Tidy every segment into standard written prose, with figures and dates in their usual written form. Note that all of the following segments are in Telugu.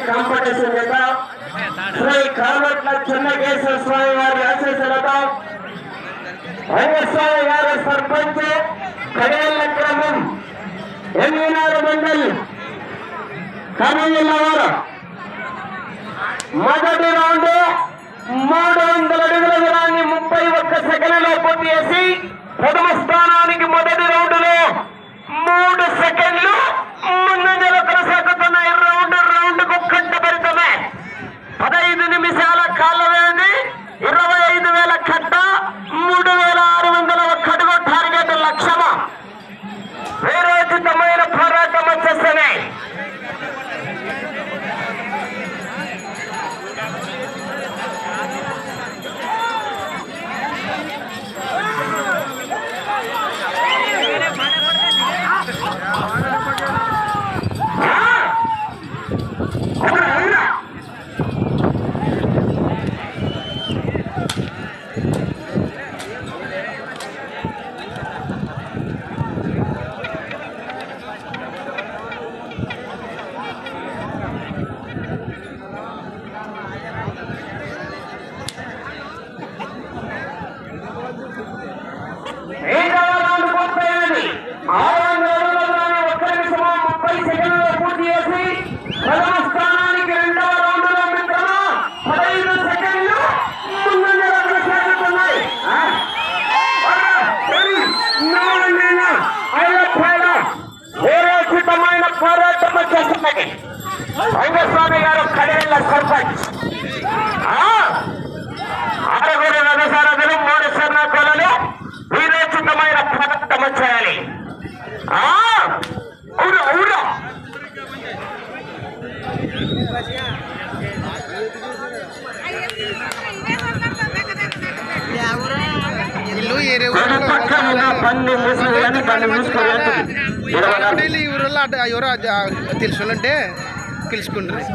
కాంపిటీషన్ చేద్దాం. శ్రీ కామట్ల చెన్నకేశ్వర స్వామి వారి ఆశీస్సులతో రంగస్వామి గారి సర్పంచ్ కడేళ్ల గ్రామం ఎన్నినారు మండలి కర్నూలు వారు మొదటి రౌండ్ 300 అడుగుల దూరాన్ని 31 సెకండ్లలో పూర్తి చేసి ప్రథమ స్థానానికి మొదటి రౌండ్ లో 3 సెకండ్లు ముందంజలో కొనసాగుతున్నాయి. రౌండ్ కు కంటపరితమే 15 నిమిషాల కాల వ్యవధి 25,000 కట్ట 3,601 అడుగు టార్గెట్ లక్ష్యమా వీరోచితమైన పోరాటం వచ్చేస్తున్నాయి. రంగస్వామి గారు కడేళ్ల సర్పంచ్ 6 రథసారథులు 3 స్వర్ణ కొలలు వీరోచితమైన పోరాటం చేయాలి. ఎవరో తెలుసుంటే తెలుసుకుంటారు.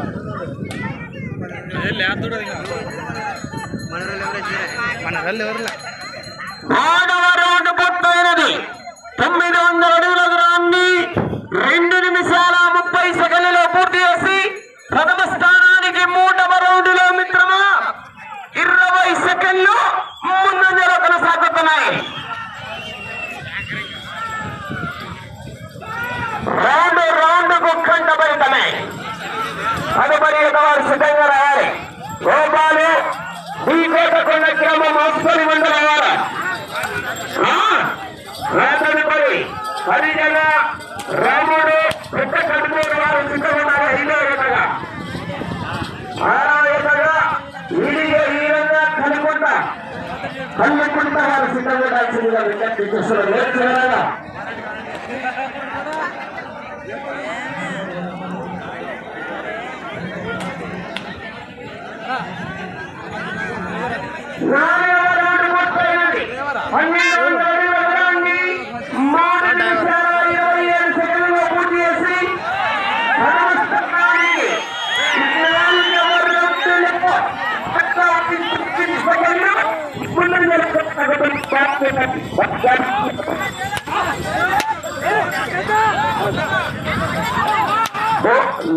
మన వాళ్ళు ఎవరులా 6వ రౌండ్ పూర్తయినది. 900 అడుగుల దూరాన్ని 2 నిమిషాల 30 సెకండ్లలో పూర్తి చేసి ప్రథమ స్థానానికి 3వ రౌండ్ లో మిత్రమా 20 సెకండ్లు ముందంజలో కొనసాగుతున్నాయి. రౌండ్ కు కంటపరితమే. తదుపరి వారు సిద్ధంగా రావాలి. గోపాలు ఈ కోటకొండ గ్రామం ఆస్పత్రి మండలం వారు తదుపరి హరిజన రాముడు పెద్ద కడుపూరు వారు సిద్ధంగా 5వ జతగా 6వ జతగా ఈరంగా కనుకుంట వారు సిద్ధంగా ఉండాల్సిందిగా విజ్ఞప్తి చేస్తున్నారు.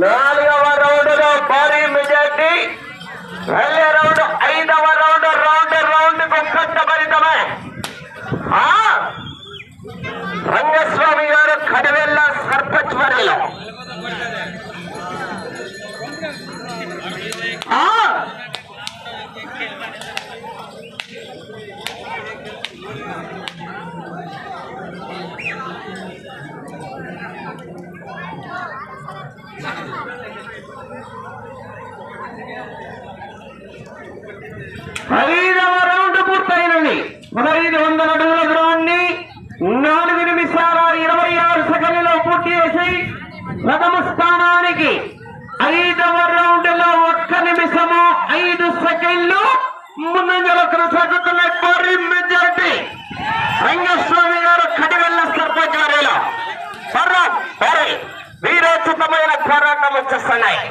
నాలుగవ రౌండ్ లో భారీ మెజార్టీ. వెళ్ళే రౌండ్ 5వ రౌండ్ కు కట్టబరితమే. రంగస్వామి గారు కడవెల్ల సర్పంచ్ వర్యలో ఐదవ రౌండ్ పూర్తయినది. 1500 అడుగుల దూరాన్ని 4 నిమిషాల 26 సెకండ్లలో పూర్తి చేసి ప్రథమ స్థానానికి 5వ రౌండ్ లో 1 నిమిషము 5 సెకండ్లు ముందంజలో కొనసాగుతున్న భారీ మెజారిటీ రంగస్వామి గారు కడివెల్ల సర్పంచ్ గారిలో వీరోచితమైన పోరాటం వచ్చేస్తున్నాయి.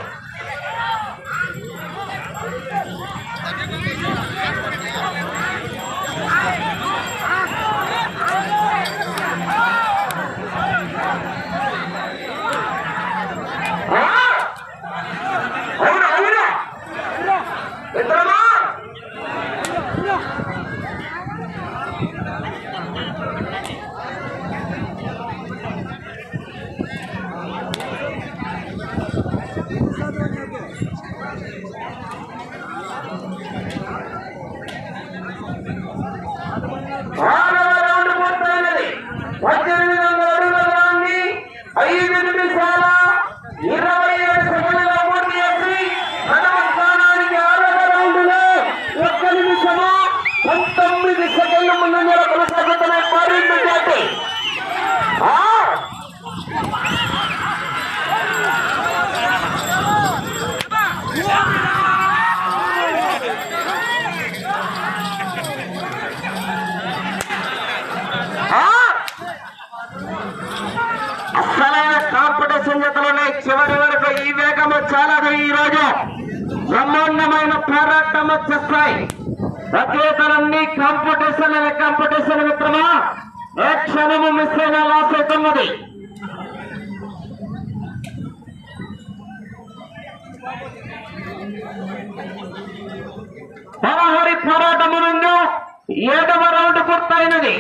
చివరి వరకు ఈ వేగము చాలా ఈ రోజు బ్రహ్మాండమైన పోరాటం వచ్చేస్తాయి. రచయితలన్నీ కాంపిటీషన్ మిత్రమా, ఏ క్షణము మిస్ అయినా లాస్ అవుతున్నది. పరహరి పోరాటము నుండి 7వ రౌండ్ పూర్తయినది.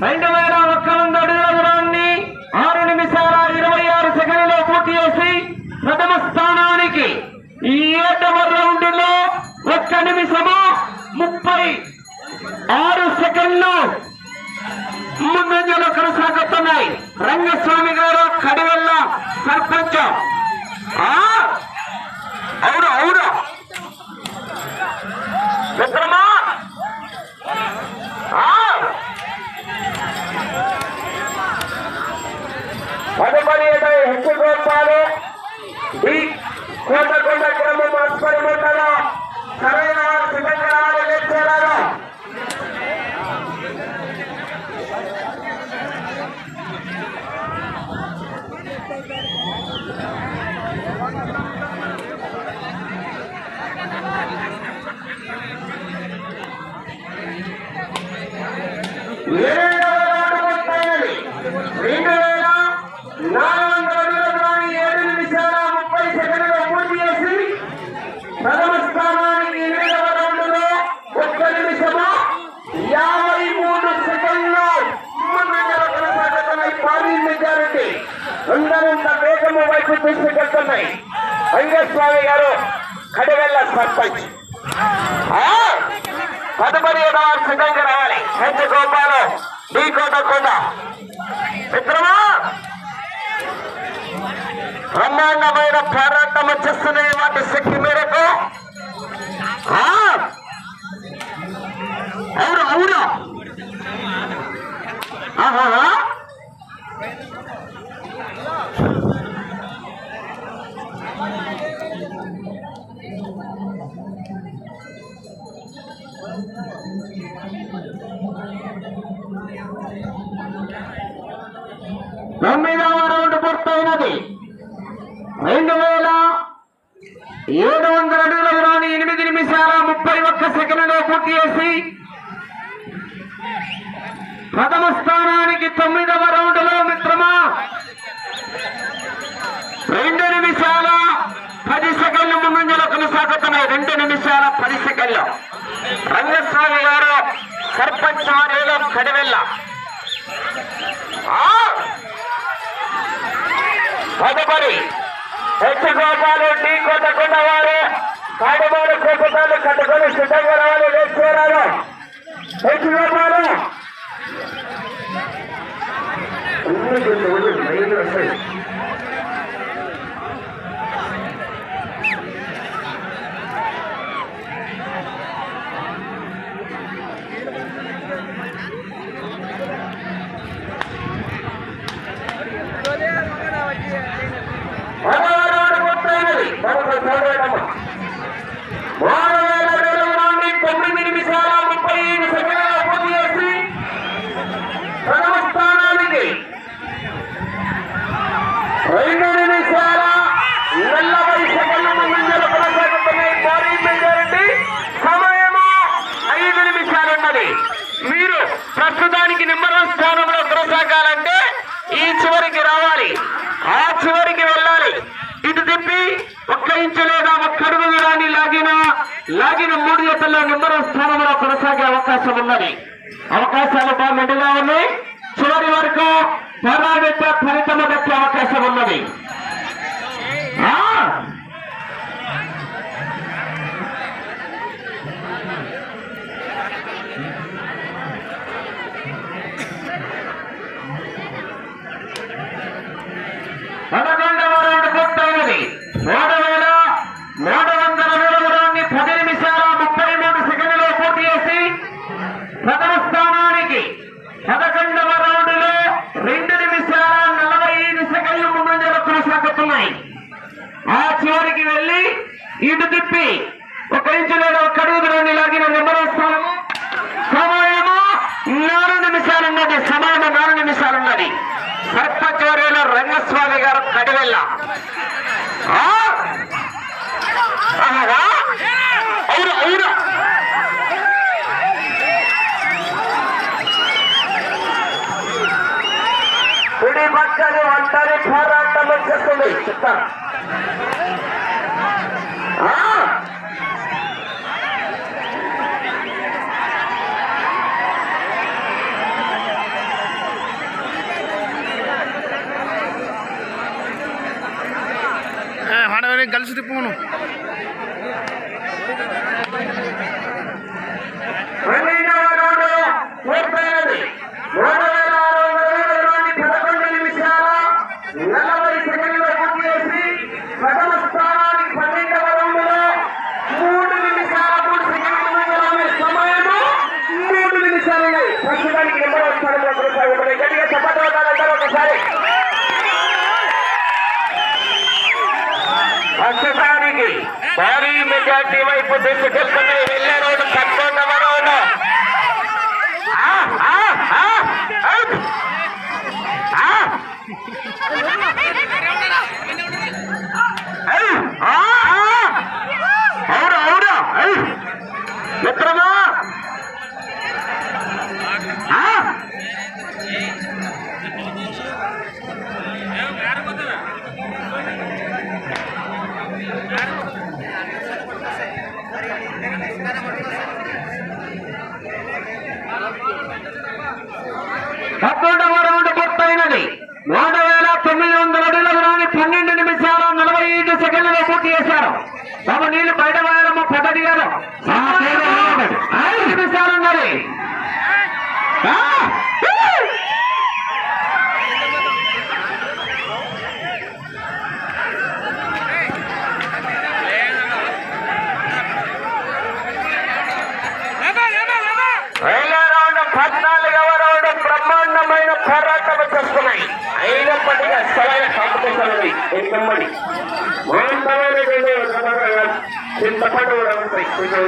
2001 అడుగుల దూరాన్ని 6 నిమిషాల 26 సెకండ్లో పూర్తి చేసి ప్రథమ స్థానానికి 7వ రౌండ్ లో 1 నిమిషము 36 సెకండ్లు ముందంజలో కొనసాగుతున్నాయి. రంగస్వామి గారు కడివెల్ల సర్పంచ్. అవును మిత్రమా, తదుపరి హెచ్చుకోపాలు ఈ కోటకొండ గ్రామం ఆస్పరి మండలం సరైన సిద్ధంగా రావాలి. లేచేలాగా ప్రథమ స్థానానికి 8వ రౌండ్లో 1 నిమిషము 53 సెకండ్లు ముందంజలో కొనసాగుతున్నాయి. భారీ మెజారిటీ అందరంత వేగము వైపు తీసుకెళ్తున్నాయి. రంగస్వామి గారు కడివెల్ల సర్పంచ్. తదుపరి సిద్ధంగా రావాలి. H Gopalu D Kotakonda. మిత్రమా, బ్రహ్మాండమైన పోరాటం వచ్చేస్తున్నాయి. వాటి శక్తి మేరకు అవును తొమ్మిదవ రౌండ్ పూర్తయినది. 2700 అడుగుల దూరాన్ని 8 నిమిషాల 31 సెకండ్లో పూర్తి చేసి ప్రథమ స్థానానికి 9వ రౌండ్ లో మిత్రమా 2 నిమిషాల 10 సెకండ్లు ముందంజలో కొనసాగుతున్నాయి. 2 నిమిషాల 10 సెకండ్లు. రంగస్వామి గారు సర్పంచ్ వారిలో కడివెల్ల. తదుపరి హెచ్చగోపాలు డి కోటకొండ వారు కాడమారు కోపతాలు కట్టుకొని సిద్ధంగా రావాలి. లేచేరాలు హెచ్చగోపాలు. సమయానికి నెంబర్ 1 స్థానంలో కొనసాగాలంటే ఈ చివరికి రావాలి, ఆ చివరికి వెళ్ళాలి. ఇటు తిప్పి ఒక్క ఇంచు లేదా ఒక్క అడుగు దూరాన్ని లాగిన 3 జతల్లో నెంబర్ 1 స్థానంలో కొనసాగే అవకాశం ఉన్నది. అవకాశాలు బాగా మెండుగా ఉన్నాయి. చివరి వరకు పోరాడితే ఫలితము దక్కే అవకాశం ఉన్నది. పదకొండవ రౌండ్ పూర్తయినది. 3,300 దూరాన్ని 10 నిమిషాల 33 సెకండ్లలో పూర్తి చేసి ప్రథమ స్థానానికి 11వ రౌండ్ లో 2 నిమిషాల 45 సెకండ్లు ముందంజలో కొనసాగుతున్నాయి. ఆ చివరికి వెళ్లి ఇటు తిప్పి ఒక ఇంచు లేదా ఒక అడుగు దూరాన్ని లాగిన నెంబర్ 1 స్థానము. సమయము 4 నిమిషాలున్నది. సమయము 4 నిమిషాలున్నది. సర్పంచ్ వర్యులు రంగస్వామి గారు కడివెల్ల. కుడి పక్కనే ఒంటరి పోరాటం వచ్చేస్తుంది. చెప్తాను కలిసి తిప్పును. ప్రస్తుతానికి భారీ మెజార్టీ వైపు తీసుకెళ్తున్న వెళ్ళే రోడ్డు 11వ రౌండ్. మిత్రమా పదకొండవ రౌండ్ పూర్తయినది. 3,900 అడుగుల దూరాన్ని 12 నిమిషాల 45 సెకండ్లలో పూర్తి చేశారు. తమ నీళ్లు బయట వాయడము పద్ధతి గారు 5 నిమిషాలు ఉన్నది. వెళ్ళే రౌండ్ 14వ రౌండ్ బ్రహ్మాండమైన పోరాటం చేస్తున్నాయి. అయినప్పటికీ అసలైన కాంపిటీషన్ ఉంది. ఎక్కమ్మడి చింతపడి కూడా ఉంటాయి కొంచెం